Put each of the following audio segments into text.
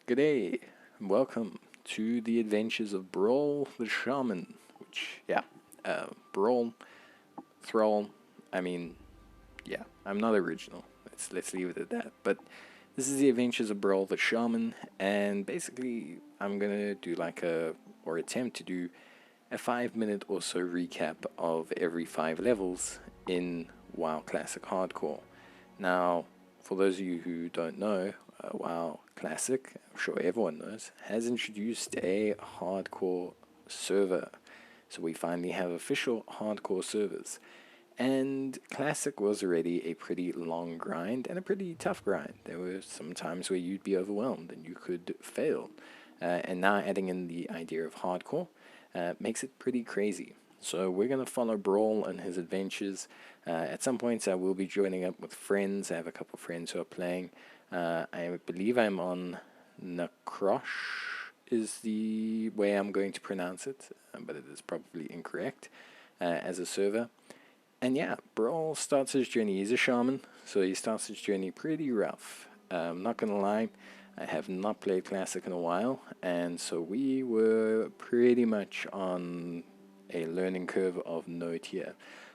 G'day, and welcome to the adventures of Brall the Shaman, Brall, Thrall, I'm not original, let's leave it at that, but this is the adventures of Brall the Shaman, and basically I'm gonna do or attempt to do a 5 minute or so recap of every 5 levels in WoW Classic Hardcore. Now, for those of you who don't know, WoW Classic, I'm sure everyone knows, has introduced a hardcore server. So we finally have official hardcore servers. And Classic was already a pretty long grind and a pretty tough grind. There were some times where you'd be overwhelmed and you could fail. And now adding in the idea of hardcore makes it pretty crazy. So we're going to follow Brall and his adventures. At some points I will be joining up with friends. I have a couple of friends who are playing. I believe I'm on Nakrosh is the way I'm going to pronounce it, but it is probably incorrect as a server. And yeah, Brall starts his journey. He's a shaman, so he starts his journey pretty rough. I'm not going to lie, I have not played Classic in a while, and so we were pretty much on a learning curve of note here.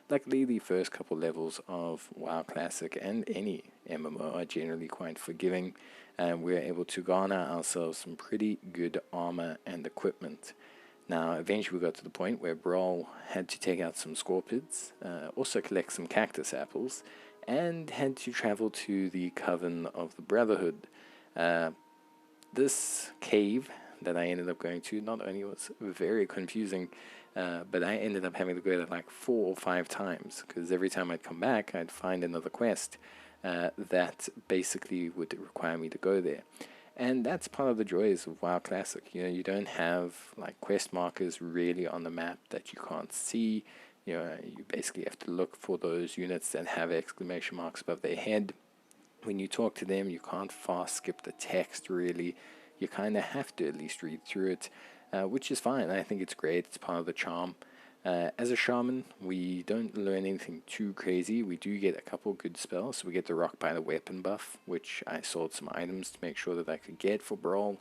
Luckily, the first couple levels of WoW Classic and any MMO are generally quite forgiving, and we're able to garner ourselves some pretty good armor and equipment. Now, eventually we got to the point where Brall had to take out some scorpids, also collect some cactus apples, and had to travel to the Coven of the Brotherhood. This cave that I ended up going to not only was very confusing, but I ended up having to go there like 4 or 5 times, because every time I'd come back, I'd find another quest that basically would require me to go there. And that's part of the joys of WoW Classic. You know, you don't have like quest markers really on the map that you can't see. You know, you basically have to look for those units that have exclamation marks above their head. When you talk to them, you can't fast skip the text really. You kind of have to at least read through it, which is fine. I think it's great. It's part of the charm. As a shaman, we don't learn anything too crazy. We do get a couple good spells. So we get the Rock by the Weapon buff, which I sold some items to make sure that I could get for Brall.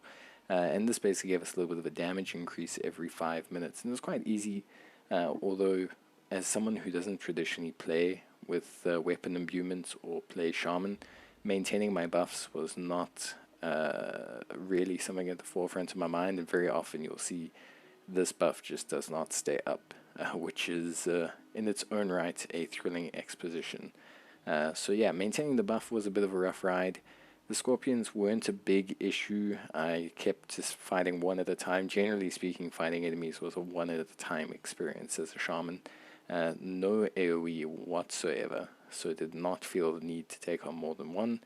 And this basically gave us a little bit of a damage increase every 5 minutes. And it was quite easy, although as someone who doesn't traditionally play with weapon imbuements or play shaman, maintaining my buffs was not really something at the forefront of my mind, and very often you'll see this buff just does not stay up, which is in its own right a thrilling exposition. So yeah, maintaining the buff was a bit of a rough ride. The scorpions weren't a big issue. I kept just fighting one at a time. Generally speaking, fighting enemies was a one at a time experience as a shaman. No AoE whatsoever, so did not feel the need to take on more than one.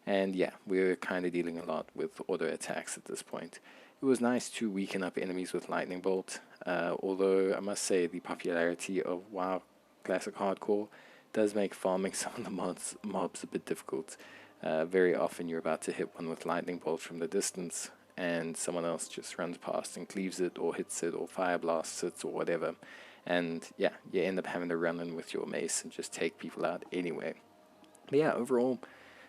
And yeah, we were kind of dealing a lot with auto attacks at this point. It was nice to weaken up enemies with Lightning Bolt, although I must say the popularity of WoW Classic Hardcore does make farming some of the mobs a bit difficult. Very often you're about to hit one with Lightning Bolt from the distance, and someone else just runs past and cleaves it, or hits it, or fire blasts it, or whatever. And yeah, you end up having to run in with your mace and just take people out anyway. But yeah, overall,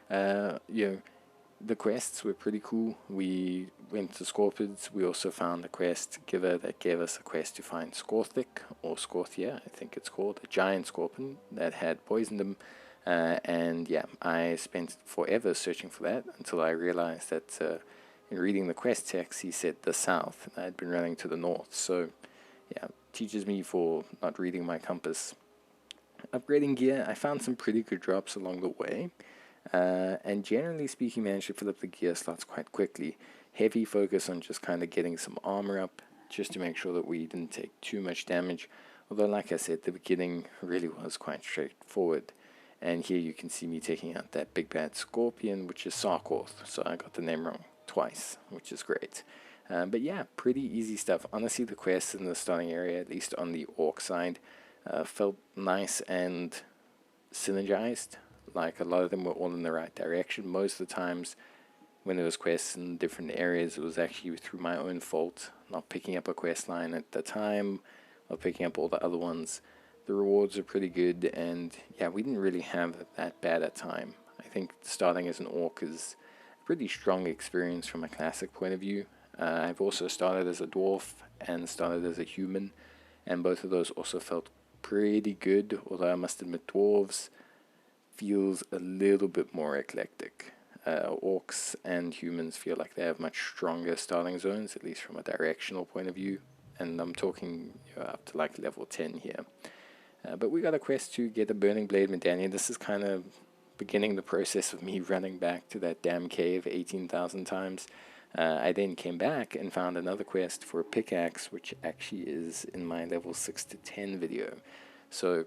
the quests were pretty cool. We went to Scorpids. We also found a quest giver that gave us a quest to find Scorthic, or Scorthia, I think it's called, a giant scorpion that had poisoned him. And yeah, I spent forever searching for that until I realized that in reading the quest text, he said the south, and I'd been running to the north. So yeah, teaches me for not reading my compass. Upgrading gear, I found some pretty good drops along the way. And generally speaking, managed to fill up the gear slots quite quickly. Heavy focus on just kind of getting some armor up, just to make sure that we didn't take too much damage. Although, like I said, the beginning really was quite straightforward. And here you can see me taking out that big bad scorpion, which is Sarkorth. So I got the name wrong twice, which is great. But yeah, pretty easy stuff. Honestly, the quests in the starting area, at least on the orc side, felt nice and synergized. Like, a lot of them were all in the right direction. Most of the times when there was quests in different areas, it was actually through my own fault, not picking up a quest line at the time, or picking up all the other ones. The rewards are pretty good, and yeah, we didn't really have that bad a time. I think starting as an orc is pretty strong experience from a classic point of view. I've also started as a dwarf and started as a human, and both of those also felt pretty good, although I must admit dwarves feels a little bit more eclectic. Orcs and humans feel like they have much stronger starting zones, at least from a directional point of view, and I'm talking up to like level 10 here. But we got a quest to get a Burning Blade medallion. This is kind of beginning the process of me running back to that damn cave 18,000 times. I then came back and found another quest for a pickaxe, which actually is in my level 6 to 10 video. So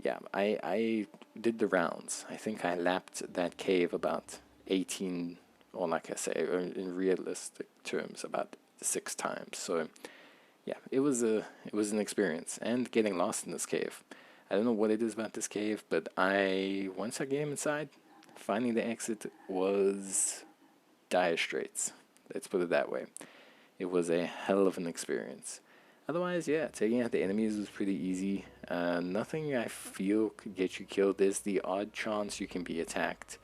yeah, I did the rounds. I think I lapped that cave about 18, or like I say, in realistic terms, about 6 times. So yeah, it was an experience, and getting lost in this cave. I don't know what it is about this cave, but once I came inside, finding the exit was dire straits. Let's put it that way. It was a hell of an experience. Otherwise, yeah, taking out the enemies was pretty easy. Nothing I feel could get you killed. There's the odd chance you can be attacked,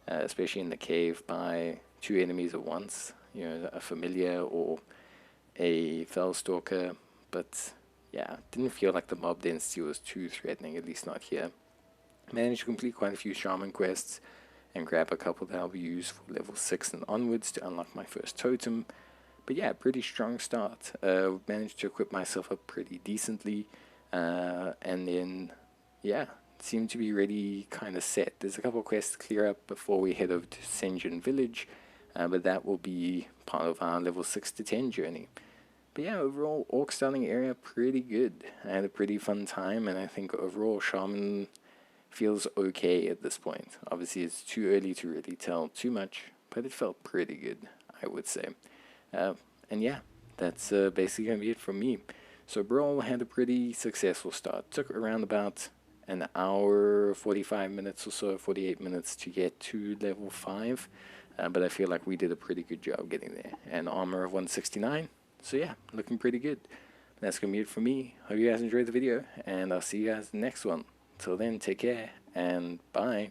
especially in the cave, by 2 enemies at once. You know, a familiar or a fellstalker. But yeah, didn't feel like the mob density was too threatening, at least not here. Managed to complete quite a few shaman quests and grab a couple that I'll be used for level 6 and onwards to unlock my first totem. But yeah, pretty strong start. Managed to equip myself up pretty decently, and then yeah, seemed to be ready, kind of set. There's a couple quests to clear up before we head over to Senjin Village, but that will be part of our level 6 to 10 journey. But yeah, overall, Orc starting area pretty good. I had a pretty fun time, and I think overall Shaman feels okay at this point. Obviously, it's too early to really tell too much, but it felt pretty good, I would say. And yeah, that's basically going to be it from me. So Brall had a pretty successful start. Took around about an hour, 45 minutes or so, 48 minutes to get to level 5. But I feel like we did a pretty good job getting there. And armor of 169. So yeah, looking pretty good. That's going to be it for me. Hope you guys enjoyed the video, and I'll see you guys in the next one. Till then, take care, and bye.